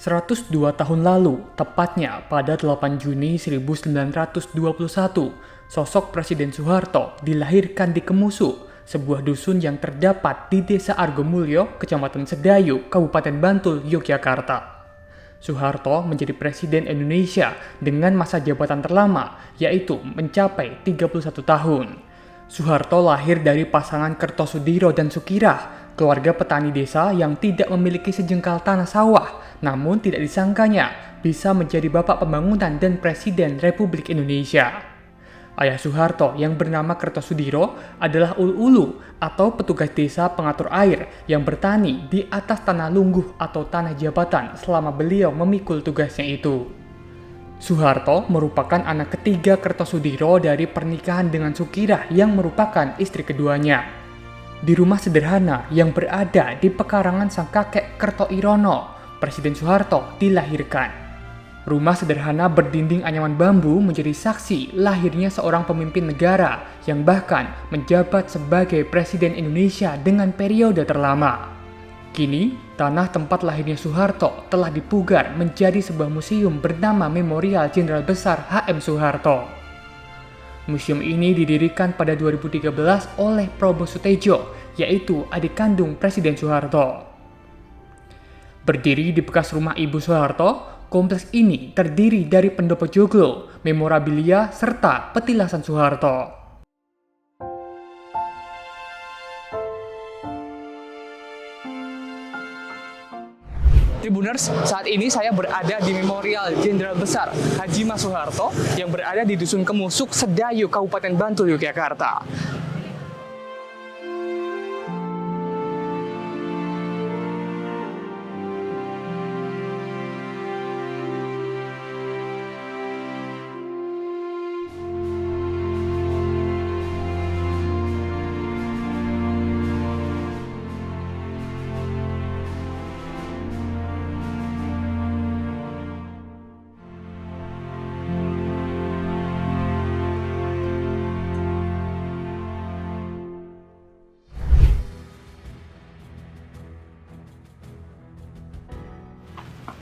102 tahun lalu, tepatnya pada 8 Juni 1921, sosok Presiden Soeharto dilahirkan di Kemusu, sebuah dusun yang terdapat di Desa Argomulyo, Kecamatan Sedayu, Kabupaten Bantul, Yogyakarta. Soeharto menjadi Presiden Indonesia dengan masa jabatan terlama, yaitu mencapai 31 tahun. Soeharto lahir dari pasangan Kertosudiro dan Sukirah, keluarga petani desa yang tidak memiliki sejengkal tanah sawah, namun tidak disangkanya bisa menjadi bapak pembangunan dan Presiden Republik Indonesia. Ayah Soeharto yang bernama Kertosudiro adalah ulu-ulu atau petugas desa pengatur air yang bertani di atas tanah lungguh atau tanah jabatan selama beliau memikul tugasnya itu. Soeharto merupakan anak ketiga Kertosudiro dari pernikahan dengan Sukirah yang merupakan istri keduanya. Di rumah sederhana yang berada di pekarangan sang kakek Kertoirono, Presiden Soeharto dilahirkan. Rumah sederhana berdinding anyaman bambu menjadi saksi lahirnya seorang pemimpin negara yang bahkan menjabat sebagai Presiden Indonesia dengan periode terlama. Kini, tanah tempat lahirnya Soeharto telah dipugar menjadi sebuah museum bernama Memorial Jenderal Besar H.M. Soeharto. Museum ini didirikan pada 2013 oleh Probo Sutejo, yaitu adik kandung Presiden Soeharto. Berdiri di bekas rumah Ibu Soeharto, kompleks ini terdiri dari pendopo joglo, memorabilia, serta petilasan Soeharto. Tribuners, saat ini saya berada di Memorial Jenderal Besar Haji Mas Soeharto yang berada di Dusun Kemusuk, Sedayu, Kabupaten Bantul, Yogyakarta.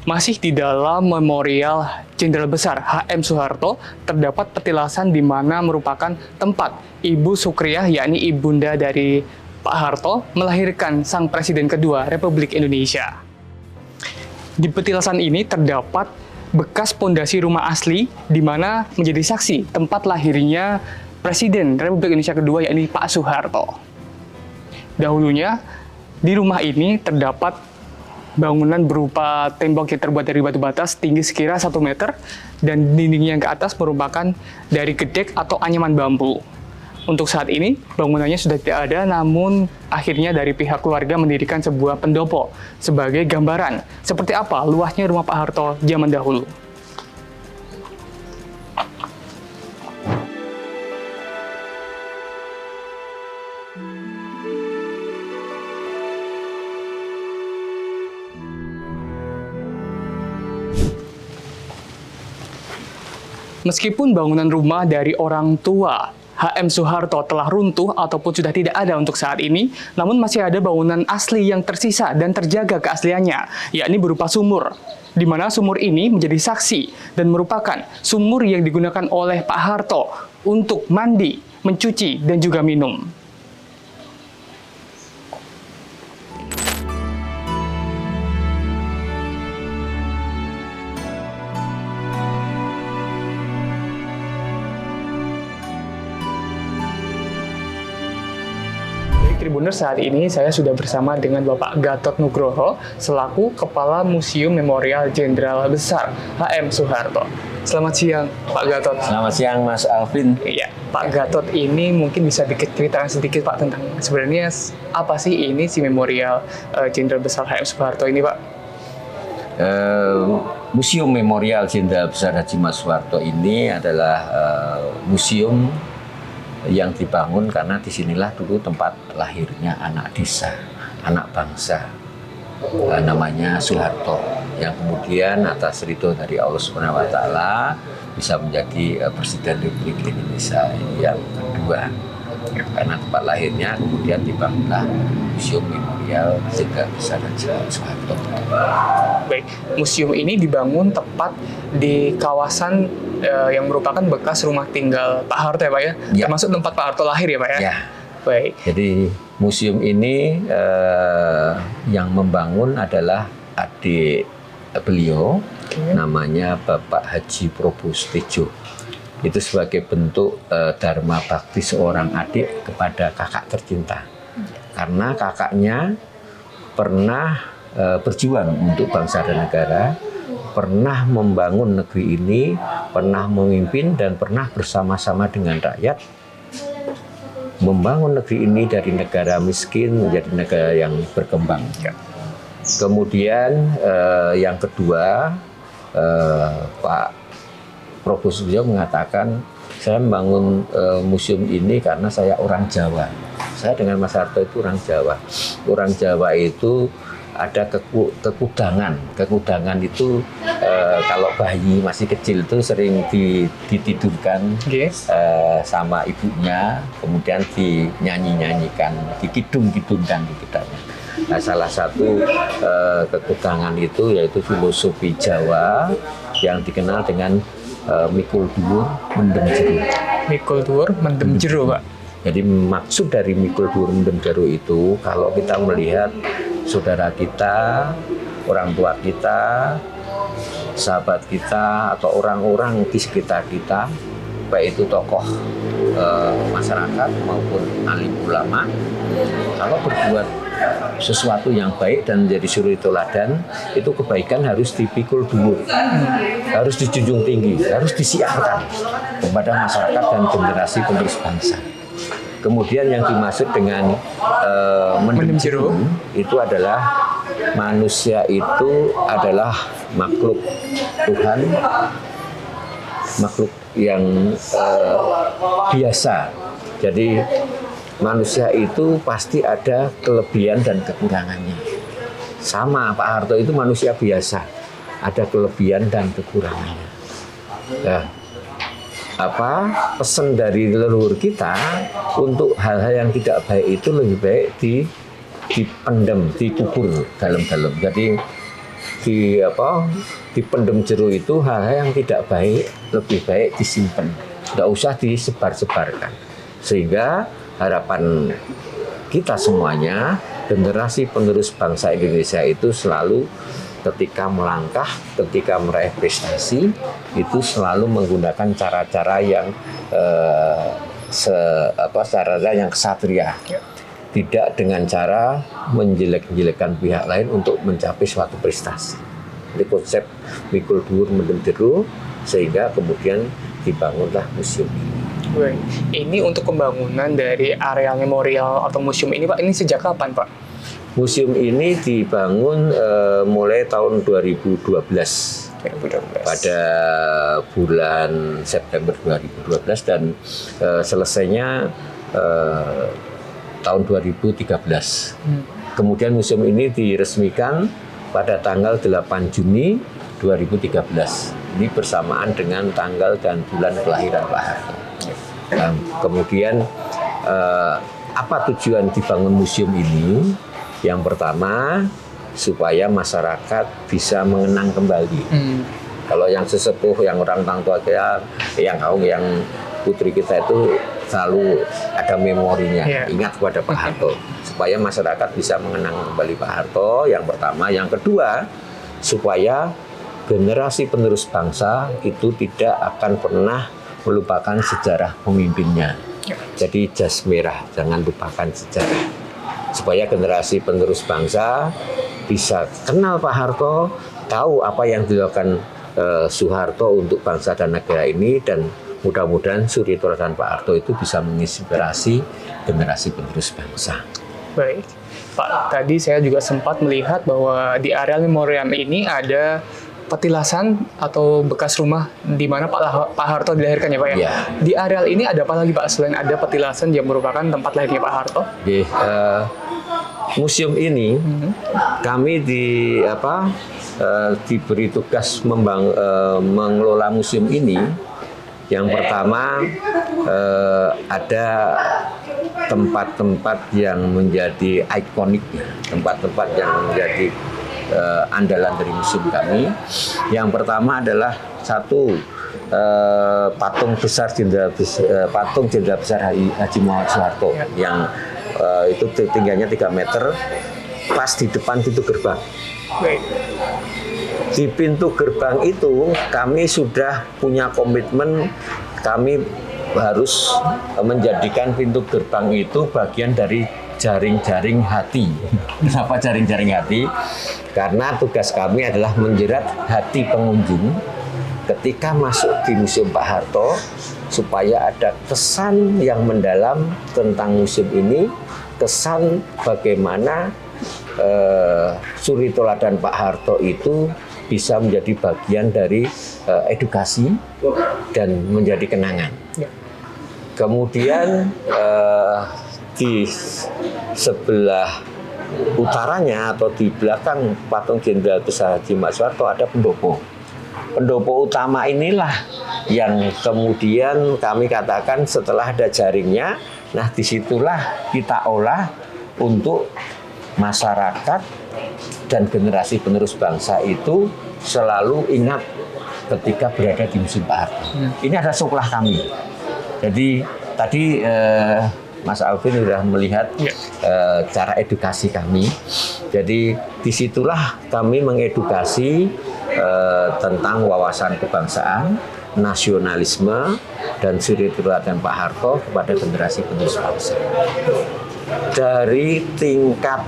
Masih di dalam Memorial Jenderal Besar H.M. Soeharto terdapat petilasan di mana merupakan tempat Ibu Sukriah, yakni ibunda dari Pak Harto, melahirkan sang Presiden kedua Republik Indonesia. Di petilasan ini terdapat bekas pondasi rumah asli di mana menjadi saksi tempat lahirnya Presiden Republik Indonesia kedua, yakni Pak Soeharto. Dahulunya di rumah ini terdapat bangunan berupa tembok yang terbuat dari batu bata setinggi sekira 1 meter dan dinding yang ke atas merupakan dari gedek atau anyaman bambu. Untuk saat ini bangunannya sudah tidak ada, namun akhirnya dari pihak keluarga mendirikan sebuah pendopo sebagai gambaran seperti apa luasnya rumah Pak Harto zaman dahulu. Meskipun bangunan rumah dari orang tua H.M. Soeharto telah runtuh ataupun sudah tidak ada untuk saat ini, namun masih ada bangunan asli yang tersisa dan terjaga keasliannya, yakni berupa sumur. Di mana sumur ini menjadi saksi dan merupakan sumur yang digunakan oleh Pak Harto untuk mandi, mencuci, dan juga minum. Tribuners, saat ini saya sudah bersama dengan Bapak Gatot Nugroho selaku Kepala Museum Memorial Jenderal Besar H.M. Soeharto. Selamat siang, Pak Gatot. Selamat siang, Mas Alvin. Iya, Pak Gatot, ini mungkin bisa diceritakan sedikit, Pak, tentang sebenarnya apa sih ini si Memorial Jenderal Besar H.M. Soeharto ini, Pak? Museum Memorial Jenderal Besar Haji Mas Soeharto ini adalah museum yang dibangun karena disinilah dulu tempat lahirnya anak desa, anak bangsa, namanya Soeharto, yang kemudian atas ridho dari Allah Subhanahu Wa Taala bisa menjadi Presiden Republik Indonesia yang kedua. Karena tempat lahirnya kemudian dibangunlah Museum Memorial Jenderal Besar Haji Soeharto. Baik, museum ini dibangun tepat di kawasan yang merupakan bekas rumah tinggal Pak Harto ya Pak ya? Ya. Termasuk tempat Pak Harto lahir ya Pak ya? Ya. Baik. Jadi museum ini yang membangun adalah adik beliau, namanya Bapak Haji Probostejo. Itu sebagai bentuk dharma bakti seorang adik kepada kakak tercinta. Karena kakaknya pernah berjuang untuk bangsa dan negara, pernah membangun negeri ini, pernah memimpin dan pernah bersama-sama dengan rakyat membangun negeri ini dari negara miskin menjadi negara yang berkembang. Kemudian yang kedua, Pak Probostejo mengatakan, saya membangun museum ini karena saya orang Jawa. Saya dengan Mas Harto itu orang Jawa. Orang Jawa itu ada kekudangan. Kekudangan itu kalau bayi masih kecil itu sering ditidurkan sama ibunya, kemudian dinyanyi-nyanyikan, dikidung-kidungkan di kitanya. Nah, salah satu kekudangan itu yaitu filosofi Jawa yang dikenal dengan mikul dhuwur mendem jero. Mikul dhuwur mendem jero, Pak. Jadi maksud dari mikul dhuwur mendem jero itu, kalau kita melihat saudara kita, orang tua kita, sahabat kita, atau orang-orang di sekitar kita, baik itu tokoh masyarakat maupun alim ulama, kalau berbuat sesuatu yang baik dan menjadi suri teladan, itu kebaikan harus dipikul dhuwur, harus dijunjung tinggi, harus disiarkan kepada masyarakat dan generasi penerus bangsa. Kemudian yang dimaksud dengan mendem jero itu adalah manusia itu adalah makhluk Tuhan, makhluk yang biasa. Jadi manusia itu pasti ada kelebihan dan kekurangannya. Sama Pak Harto itu manusia biasa, ada kelebihan dan kekurangannya. Nah, pesan dari leluhur kita untuk hal-hal yang tidak baik itu lebih baik dipendam, dikubur dalam-dalam. Jadi dipendam jero itu hal-hal yang tidak baik lebih baik disimpan, nggak usah disebar-sebarkan. Sehingga harapan kita semuanya, generasi penerus bangsa Indonesia itu selalu ketika melangkah, ketika meraih prestasi, itu selalu menggunakan cara-cara yang cara yang kesatria. Tidak dengan cara menjelek-jelekan pihak lain untuk mencapai suatu prestasi. Ini konsep mikul dhuwur mendem jero, sehingga kemudian dibangunlah museum ini. Ini untuk pembangunan dari area memorial atau museum ini, Pak, ini sejak kapan, Pak? Museum ini dibangun mulai tahun 2012. Pada bulan September 2012 dan selesainya tahun 2013. Kemudian museum ini diresmikan pada tanggal 8 Juni 2013. Ini bersamaan dengan tanggal dan bulan kelahiran Pak Harto. Kemudian apa tujuan dibangun museum ini? Yang pertama, supaya masyarakat bisa mengenang kembali. Kalau yang sesepuh, yang orang tua kita, yang putri kita itu selalu ada memorinya, ingat kepada Pak Harto. Supaya masyarakat bisa mengenang kembali Pak Harto, yang pertama. Yang kedua, supaya generasi penerus bangsa itu tidak akan pernah melupakan sejarah pemimpinnya. Jadi jas merah, jangan lupakan sejarah. Supaya generasi penerus bangsa bisa kenal Pak Harto, tahu apa yang dilakukan Soeharto untuk bangsa dan negara ini, dan mudah-mudahan suri teladan Pak Harto itu bisa menginspirasi generasi penerus bangsa. Baik, Pak, tadi saya juga sempat melihat bahwa di area memorial ini ada petilasan atau bekas rumah di mana Pak Harto dilahirkan ya Pak ya? Ya. Di areal ini ada apa lagi Pak selain ada petilasan yang merupakan tempat lahirnya Pak Harto? Museum ini kami diberi tugas mengelola museum ini. Yang pertama ada tempat-tempat yang menjadi ikonik, tempat-tempat yang menjadi andalan dari museum kami. Yang pertama adalah satu patung Jenderal Besar Haji Muhammad Soeharto yang itu tingginya 3 meter, pas di depan pintu gerbang. Di pintu gerbang itu kami sudah punya komitmen, kami harus menjadikan pintu gerbang itu bagian dari jaring-jaring hati. Kenapa jaring-jaring hati? Karena tugas kami adalah menjerat hati pengunjung ketika masuk di Museum Pak Harto, supaya ada kesan yang mendalam tentang museum ini, kesan bagaimana suri toladan Pak Harto itu bisa menjadi bagian dari edukasi dan menjadi kenangan. Kemudian di sebelah utaranya atau di belakang patung Jenderal Besar Haji Muhammad Soeharto ada pendopo. Pendopo utama inilah yang kemudian kami katakan setelah ada jaringnya, nah disitulah kita olah untuk masyarakat dan generasi penerus bangsa itu selalu ingat ketika berada di Museum Pak Harto. Ini adalah sekolah kami. Jadi tadi Mas Alvin sudah melihat cara edukasi kami. Jadi disitulah kami mengedukasi tentang wawasan kebangsaan, nasionalisme, dan suri teladan Pak Harto kepada generasi penerus bangsa. Dari tingkat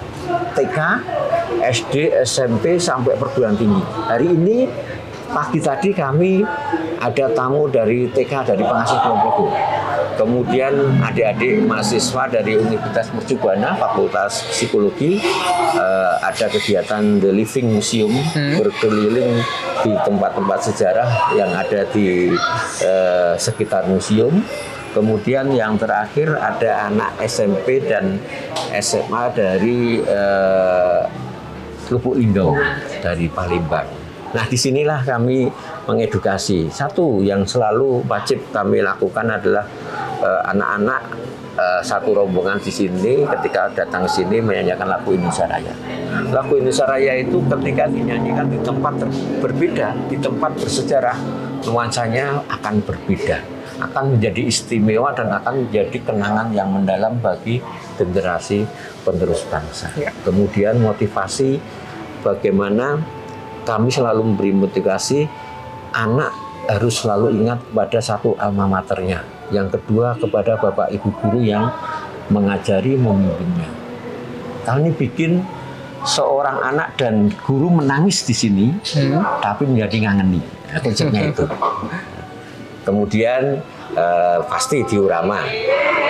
TK, SD, SMP sampai perguruan tinggi. Hari ini pagi tadi kami ada tamu dari TK dari Pengasih Kulon Progo. Kemudian adik-adik mahasiswa dari Universitas Mercubuana, Fakultas Psikologi, ada kegiatan The Living Museum, berkeliling di tempat-tempat sejarah yang ada di sekitar museum. Kemudian yang terakhir ada anak SMP dan SMA dari Lubuk Linggau, dari Palembang. Nah, disinilah kami mengedukasi. Satu yang selalu wajib kami lakukan adalah anak-anak satu rombongan di sini ketika datang ke sini menyanyikan lagu Indonesia Raya. Lagu Indonesia Raya itu ketika dinyanyikan di tempat berbeda, di tempat bersejarah, nuansanya akan berbeda, akan menjadi istimewa dan akan menjadi kenangan yang mendalam bagi generasi penerus bangsa. Kemudian motivasi, bagaimana kami selalu memberi motivasi anak harus selalu ingat pada satu alma maternya. Yang kedua kepada Bapak Ibu guru yang mengajari, memimpinnya. Kami bikin seorang anak dan guru menangis di sini, tapi menjadi ngangeni. Konsepnya itu. Kemudian pasti diorama.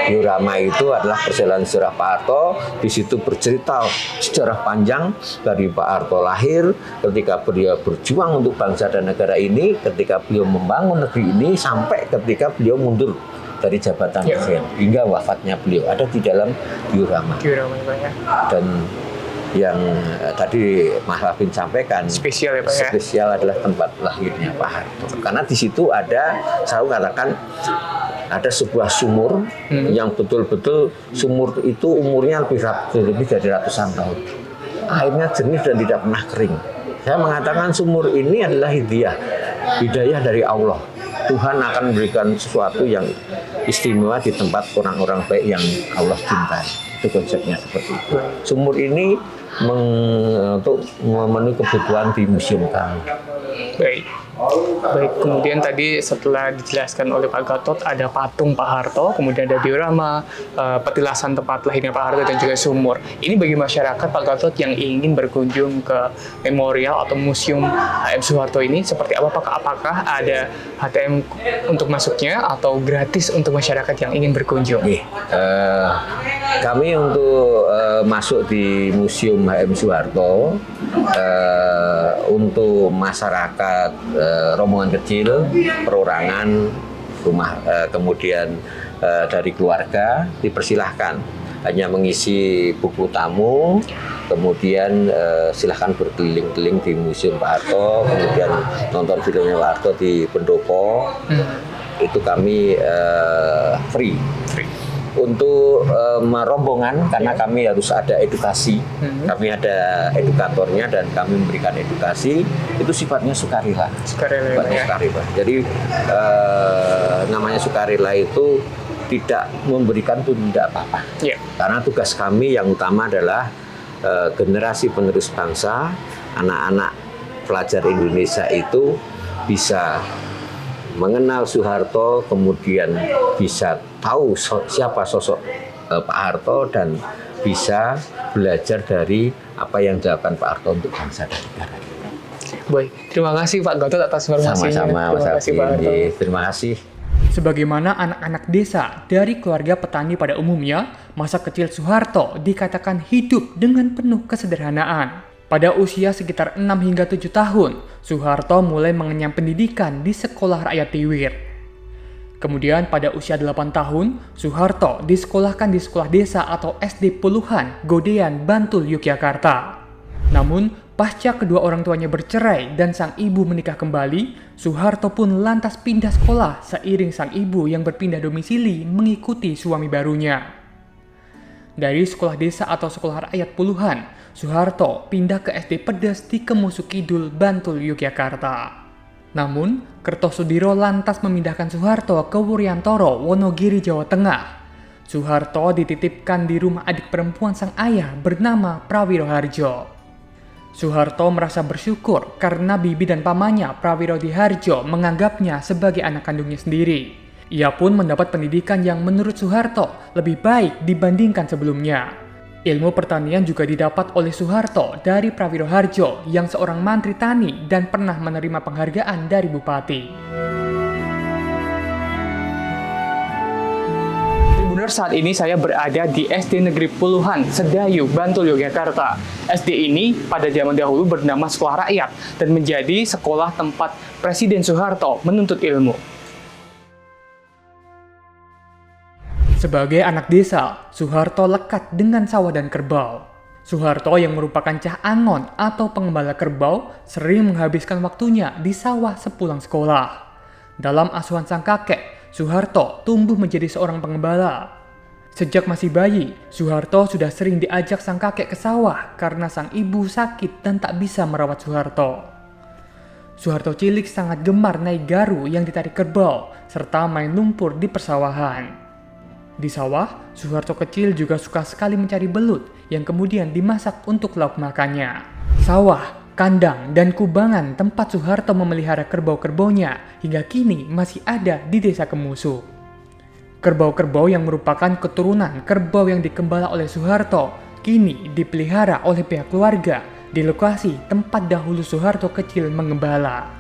Diorama itu adalah perjalanan sejarah Pak Harto. Di situ bercerita sejarah panjang dari Pak Harto lahir, ketika beliau berjuang untuk bangsa dan negara ini, ketika beliau membangun negeri ini, sampai ketika beliau mundur dari jabatan presiden hingga wafatnya beliau, ada di dalam diorama. Dan yang tadi Mas Alvin sampaikan spesial ya Pak ya? Spesial adalah tempat lahirnya Pak Harto. Karena di situ ada, saya katakan ada sebuah sumur yang betul-betul sumur itu umurnya lebih dari ratusan tahun. Airnya jernih dan tidak pernah kering. Saya mengatakan sumur ini adalah hidayah dari Allah. Tuhan akan memberikan sesuatu yang istimewa di tempat orang-orang baik yang Allah cintai. Itu konsepnya seperti itu. Sumur ini untuk memenuhi kebutuhan di museum kami. Baik. Kemudian tadi setelah dijelaskan oleh Pak Gatot ada patung Pak Harto, kemudian ada diorama, petilasan tempat lahirnya Pak Harto dan juga sumur. Ini bagi masyarakat Pak Gatot yang ingin berkunjung ke memorial atau museum HM Soeharto ini seperti apa? Apakah ada HTM untuk masuknya atau gratis untuk masyarakat yang ingin berkunjung? Kami untuk masuk di Museum HM Soeharto untuk masyarakat rombongan kecil, perorangan, rumah, kemudian dari keluarga dipersilahkan hanya mengisi buku tamu, kemudian silahkan berkeliling-keliling di Museum Pak Harto, kemudian nonton filmnya Pak Harto di pendopo. Itu kami free. untuk merombongan karena kami harus ada edukasi, kami ada edukatornya dan kami memberikan edukasi, itu sifatnya sukarela. Sukarela. Jadi namanya sukarela itu tidak memberikan pun tidak apa-apa. Karena tugas kami yang utama adalah generasi penerus bangsa, anak-anak pelajar Indonesia itu bisa mengenal Soeharto, kemudian bisa tahu siapa sosok Pak Harto dan bisa belajar dari apa yang dilakukan Pak Harto untuk bangsa dan negara. Baik, terima kasih Pak Gatot atas informasinya. Sama-sama, Mas kasih, Pak Harto. Terima kasih. Sebagaimana anak-anak desa dari keluarga petani pada umumnya, masa kecil Soeharto dikatakan hidup dengan penuh kesederhanaan. Pada usia sekitar 6 hingga 7 tahun, Soeharto mulai mengenyam pendidikan di sekolah rakyat Tiwir. Kemudian pada usia 8 tahun, Soeharto disekolahkan di sekolah desa atau SD Puluhan, Godean, Bantul, Yogyakarta. Namun, pasca kedua orang tuanya bercerai dan sang ibu menikah kembali, Soeharto pun lantas pindah sekolah seiring sang ibu yang berpindah domisili mengikuti suami barunya. Dari sekolah desa atau sekolah rakyat Puluhan, Soeharto pindah ke SD Pedes di Kemusu Kidul, Bantul, Yogyakarta. Namun, Kertosudiro lantas memindahkan Soeharto ke Wuryantoro, Wonogiri, Jawa Tengah. Soeharto dititipkan di rumah adik perempuan sang ayah bernama Prawiro Harjo. Soeharto merasa bersyukur karena bibi dan pamannya Prawiro Diharjo menganggapnya sebagai anak kandungnya sendiri. Ia pun mendapat pendidikan yang menurut Soeharto lebih baik dibandingkan sebelumnya. Ilmu pertanian juga didapat oleh Soeharto dari Prawiro Harjo yang seorang mantri tani dan pernah menerima penghargaan dari bupati. Tribuners, saat ini saya berada di SD Negeri Puluhan, Sedayu, Bantul, Yogyakarta. SD ini pada zaman dahulu bernama Sekolah Rakyat dan menjadi sekolah tempat Presiden Soeharto menuntut ilmu. Sebagai anak desa, Soeharto lekat dengan sawah dan kerbau. Soeharto yang merupakan cah angon atau pengembala kerbau sering menghabiskan waktunya di sawah sepulang sekolah. Dalam asuhan sang kakek, Soeharto tumbuh menjadi seorang pengembala. Sejak masih bayi, Soeharto sudah sering diajak sang kakek ke sawah karena sang ibu sakit dan tak bisa merawat Soeharto. Soeharto cilik sangat gemar naik garu yang ditarik kerbau serta main lumpur di persawahan. Di sawah, Soeharto kecil juga suka sekali mencari belut yang kemudian dimasak untuk lauk makannya. Sawah, kandang, dan kubangan tempat Soeharto memelihara kerbau-kerbaunya hingga kini masih ada di desa Kemusu. Kerbau-kerbau yang merupakan keturunan kerbau yang dikembala oleh Soeharto kini dipelihara oleh pihak keluarga di lokasi tempat dahulu Soeharto kecil mengembala.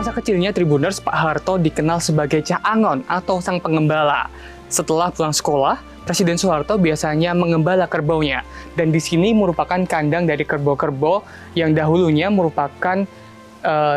Masa kecilnya Tribuners, Pak Harto dikenal sebagai Cah Angon atau sang pengembala. Setelah pulang sekolah, Presiden Soeharto biasanya mengembala kerbaunya, dan di sini merupakan kandang dari kerbau-kerbau yang dahulunya merupakan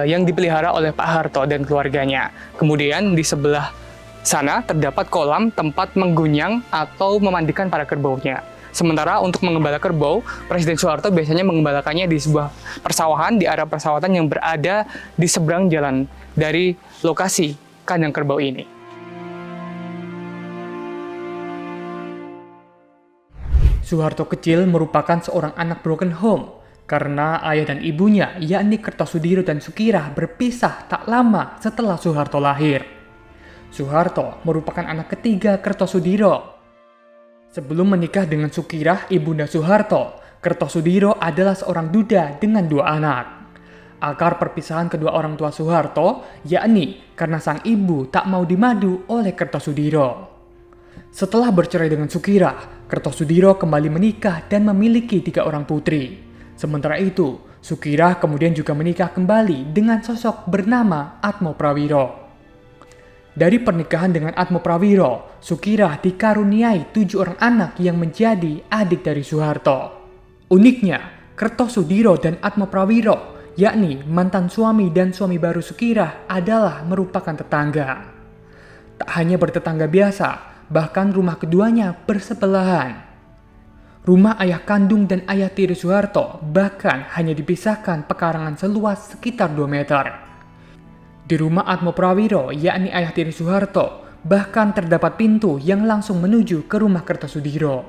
yang dipelihara oleh Pak Harto dan keluarganya. Kemudian di sebelah sana terdapat kolam tempat menggunyang atau memandikan para kerbaunya. Sementara untuk mengembala kerbau, Presiden Soeharto biasanya mengembalakannya di sebuah persawahan di area persawahan yang berada di seberang jalan dari lokasi kandang kerbau ini. Soeharto kecil merupakan seorang anak broken home karena ayah dan ibunya, yakni Kertosudiro dan Sukirah, berpisah tak lama setelah Soeharto lahir. Soeharto merupakan anak ketiga Kertosudiro. Sebelum menikah dengan Sukirah, ibunda Soeharto, Kertosudiro adalah seorang duda dengan 2 anak. Akar perpisahan kedua orang tua Soeharto, yakni karena sang ibu tak mau dimadu oleh Kertosudiro. Setelah bercerai dengan Sukirah, Kertosudiro kembali menikah dan memiliki 3 orang putri. Sementara itu, Sukirah kemudian juga menikah kembali dengan sosok bernama Atmo Prawiro. Dari pernikahan dengan Atmo Prawiro, Sukirah dikaruniai 7 orang anak yang menjadi adik dari Soeharto. Uniknya, Kertosudiro dan Atmo Prawiro, yakni mantan suami dan suami baru Sukirah, adalah merupakan tetangga. Tak hanya bertetangga biasa, bahkan rumah keduanya bersebelahan. Rumah ayah kandung dan ayah tiri Soeharto bahkan hanya dipisahkan pekarangan seluas sekitar 2 meter. Di rumah Atmo Prawiro, yakni ayah tiri Soeharto, bahkan terdapat pintu yang langsung menuju ke rumah Kertosudiro.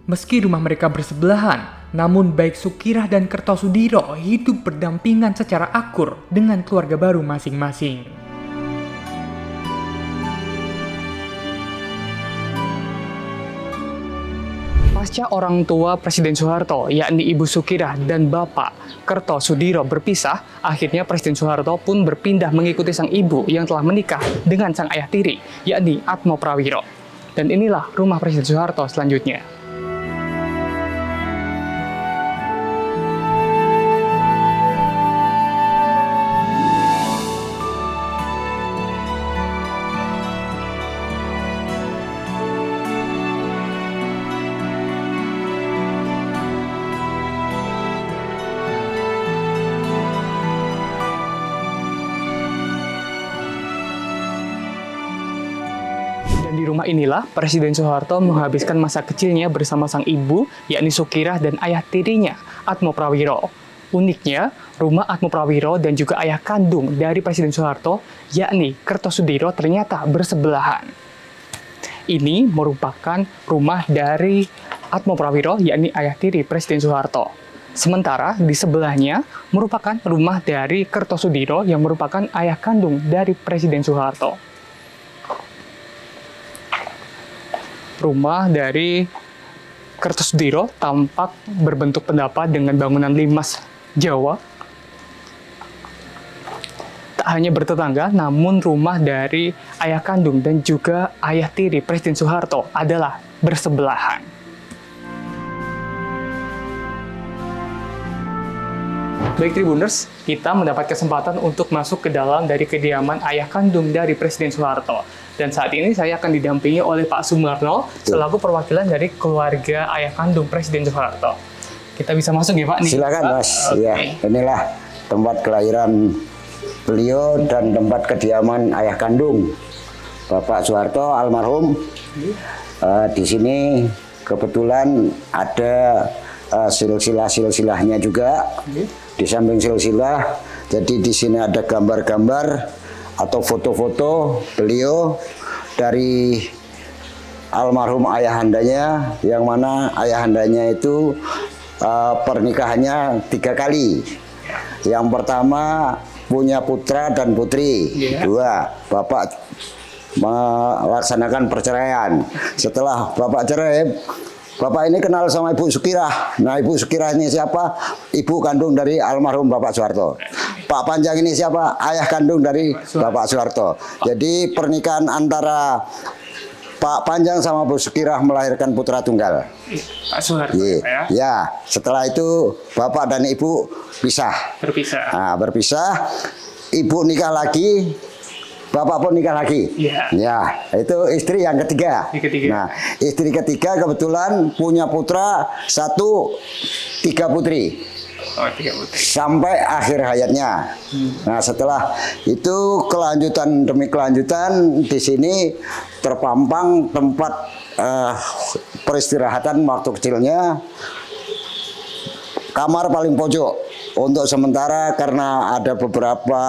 Meski rumah mereka bersebelahan, namun baik Sukirah dan Kertosudiro hidup berdampingan secara akur dengan keluarga baru masing-masing. Pasca orang tua Presiden Soeharto, yakni Ibu Sukirah dan Bapak Kertosudiro berpisah, akhirnya Presiden Soeharto pun berpindah mengikuti sang ibu yang telah menikah dengan sang ayah tiri, yakni Atmo Prawiro. Dan inilah rumah Presiden Soeharto selanjutnya. Dan di rumah inilah Presiden Soeharto menghabiskan masa kecilnya bersama sang ibu, yakni Sukirah dan ayah tirinya, Atmo Prawiro. Uniknya, rumah Atmo Prawiro dan juga ayah kandung dari Presiden Soeharto, yakni Kertosudiro, ternyata bersebelahan. Ini merupakan rumah dari Atmo Prawiro, yakni ayah tiri Presiden Soeharto. Sementara di sebelahnya merupakan rumah dari Kertosudiro yang merupakan ayah kandung dari Presiden Soeharto. Rumah dari Kertosudiro tampak berbentuk pendapat dengan bangunan limas Jawa. Tak hanya bertetangga, namun rumah dari ayah kandung dan juga ayah tiri Presiden Soeharto adalah bersebelahan. Baik Tribuners, kita mendapat kesempatan untuk masuk ke dalam dari kediaman ayah kandung dari Presiden Soeharto. Dan saat ini saya akan didampingi oleh Pak Sumarno selaku perwakilan dari keluarga ayah kandung Presiden Soeharto. Kita bisa masuk ya Pak? Nih, silakan Pak. Mas. Ya, inilah tempat kelahiran beliau dan tempat kediaman ayah kandung Bapak Soeharto almarhum. Di sini kebetulan ada silsilah-silsilahnya juga. Di samping silsilah, jadi di sini ada gambar-gambar atau foto-foto beliau dari almarhum ayahandanya, yang mana ayahandanya itu pernikahannya 3 kali. Yang pertama punya putra dan putri, 2. Bapak melaksanakan perceraian. Setelah Bapak cerai, Bapak ini kenal sama Ibu Sukirah. Nah, Ibu Sukirah ini siapa? Ibu kandung dari almarhum Bapak Soeharto. Pak Panjang ini siapa? Ayah kandung dari Bapak Soeharto. Jadi pernikahan antara Pak Panjang sama Bu Sukirah melahirkan putra tunggal. Pak Soeharto ya. Ya, setelah itu Bapak dan Ibu pisah. Berpisah. Nah, berpisah. Ibu nikah lagi. Bapak pun nikah lagi. Ya, itu istri yang ketiga. Nah, istri ketiga kebetulan punya putra 1, 3 putri. Oh, 3 putri. Sampai akhir hayatnya. Nah, setelah itu kelanjutan demi kelanjutan di sini terpampang tempat peristirahatan waktu kecilnya. Kamar paling pojok. Untuk sementara karena ada beberapa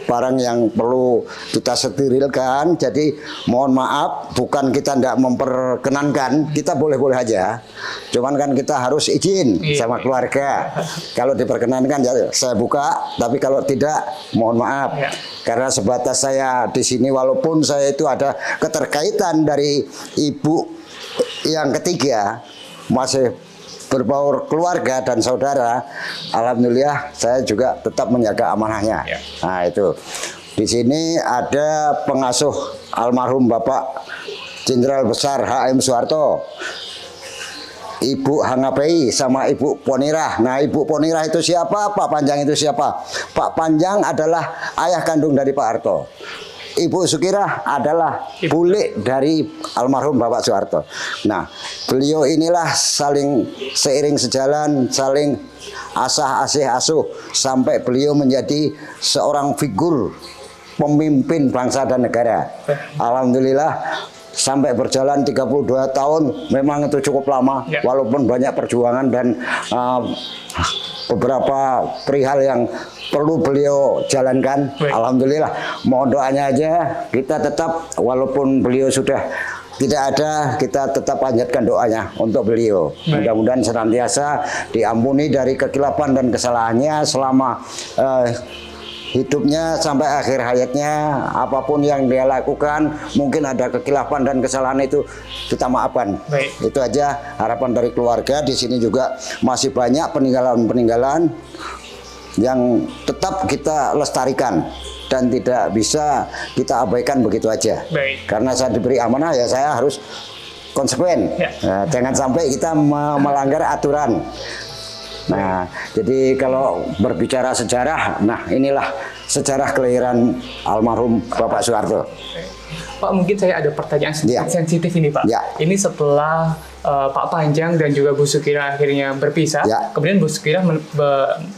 barang yang perlu kita sterilkan, jadi mohon maaf, bukan kita tidak memperkenankan, kita boleh-boleh aja. Cuman kan kita harus izin sama keluarga. Kalau diperkenankan ya saya buka, tapi kalau tidak mohon maaf. Karena sebatas saya di sini, walaupun saya itu ada keterkaitan dari ibu yang ketiga, masih berbaur keluarga dan saudara, alhamdulillah saya juga tetap menjaga amanahnya. Nah, itu di sini ada pengasuh almarhum Bapak Jenderal Besar H.M. Soeharto, Ibu Hangapei sama Ibu Ponirah. Nah, Ibu Ponirah itu siapa? Pak Panjang itu siapa? Pak Panjang adalah ayah kandung dari Pak Harto. Ibu Sukirah adalah bule dari almarhum Bapak Soeharto. Nah, beliau inilah saling seiring sejalan, saling asah-asih asuh sampai beliau menjadi seorang figur pemimpin bangsa dan negara. Alhamdulillah sampai berjalan 32 tahun, memang itu cukup lama, walaupun banyak perjuangan dan beberapa perihal yang perlu beliau jalankan. Baik. Alhamdulillah, mohon doanya aja kita tetap, walaupun beliau sudah tidak ada, kita tetap panjatkan doanya untuk beliau. Baik. Mudah-mudahan senantiasa diampuni dari kekilapan dan kesalahannya selama hidupnya sampai akhir hayatnya. Apapun yang dia lakukan, mungkin ada kekilapan dan kesalahan, itu kita maafkan. Baik. Itu aja harapan dari keluarga. Di sini juga masih banyak peninggalan-peninggalan yang tetap kita lestarikan dan tidak bisa kita abaikan begitu aja. Baik. Karena saya diberi amanah, ya saya harus konsekuen. Ya. Nah, jangan sampai kita melanggar aturan. Nah, jadi kalau berbicara sejarah, nah inilah sejarah kelahiran almarhum Bapak Soeharto. Pak, mungkin saya ada pertanyaan sedikit Ya. sensitif ini, Pak. Ya. Ini setelah Pak Panjang dan juga Bu Sukira akhirnya berpisah, Ya. kemudian Bu Sukira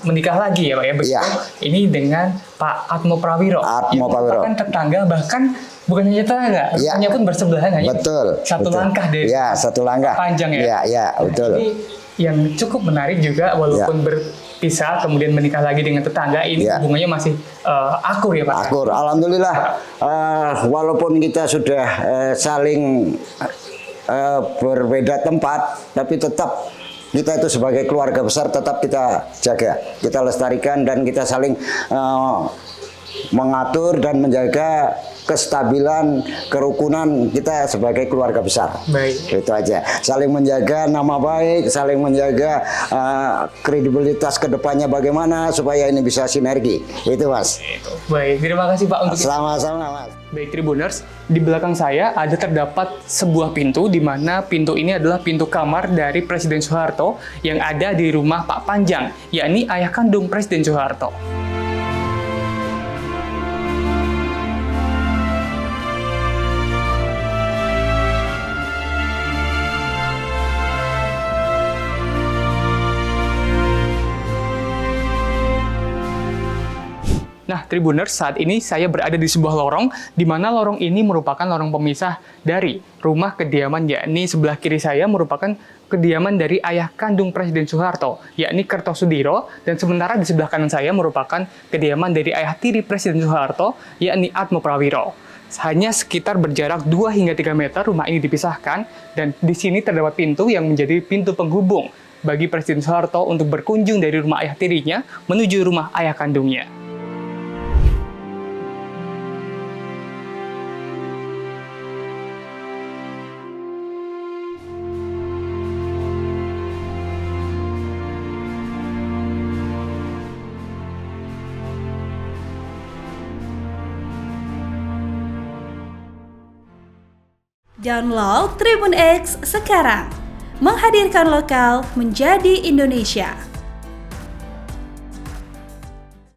menikah lagi ya, Pak ya. Begitu. Ya. Ini dengan Pak Atmo Prawiro. Atmo yang Prawiro. merupakan tetangga, bahkan bukan hanya tetangga, Ya. rumahnya pun bersebelahan, hanya Betul. satu betul. langkah dari Ya, satu langkah. Pak Panjang ya. Ya, ya, betul. Ini yang cukup menarik juga, walaupun berpisah kemudian menikah lagi dengan tetangga, ini Ya. hubungannya masih akur ya, Pak. Akur, alhamdulillah. Walaupun kita sudah saling berbeda tempat, tapi tetap kita itu sebagai keluarga besar tetap kita jaga, kita lestarikan, dan kita saling mengatur dan menjaga kestabilan, kerukunan kita sebagai keluarga besar. Baik. Itu aja. Saling menjaga nama baik, saling menjaga kredibilitas kedepannya bagaimana supaya ini bisa sinergi. Itu, Mas. Baik, terima kasih Pak untuk Sama-sama, Mas. Baik Tribuners, di belakang saya ada terdapat sebuah pintu, di mana pintu ini adalah pintu kamar dari Presiden Soeharto yang ada di rumah Pak Panjang, yakni ayah kandung Presiden Soeharto. Nah, Tribuners, saat ini saya berada di sebuah lorong, di mana lorong ini merupakan lorong pemisah dari rumah kediaman, yakni sebelah kiri saya merupakan kediaman dari ayah kandung Presiden Soeharto, yakni Kertosudiro, dan sementara di sebelah kanan saya merupakan kediaman dari ayah tiri Presiden Soeharto, yakni Atmo Prawiro. Hanya sekitar berjarak 2 hingga 3 meter rumah ini dipisahkan, dan di sini terdapat pintu yang menjadi pintu penghubung bagi Presiden Soeharto untuk berkunjung dari rumah ayah tirinya menuju rumah ayah kandungnya. Download Tribun X sekarang, menghadirkan lokal menjadi Indonesia.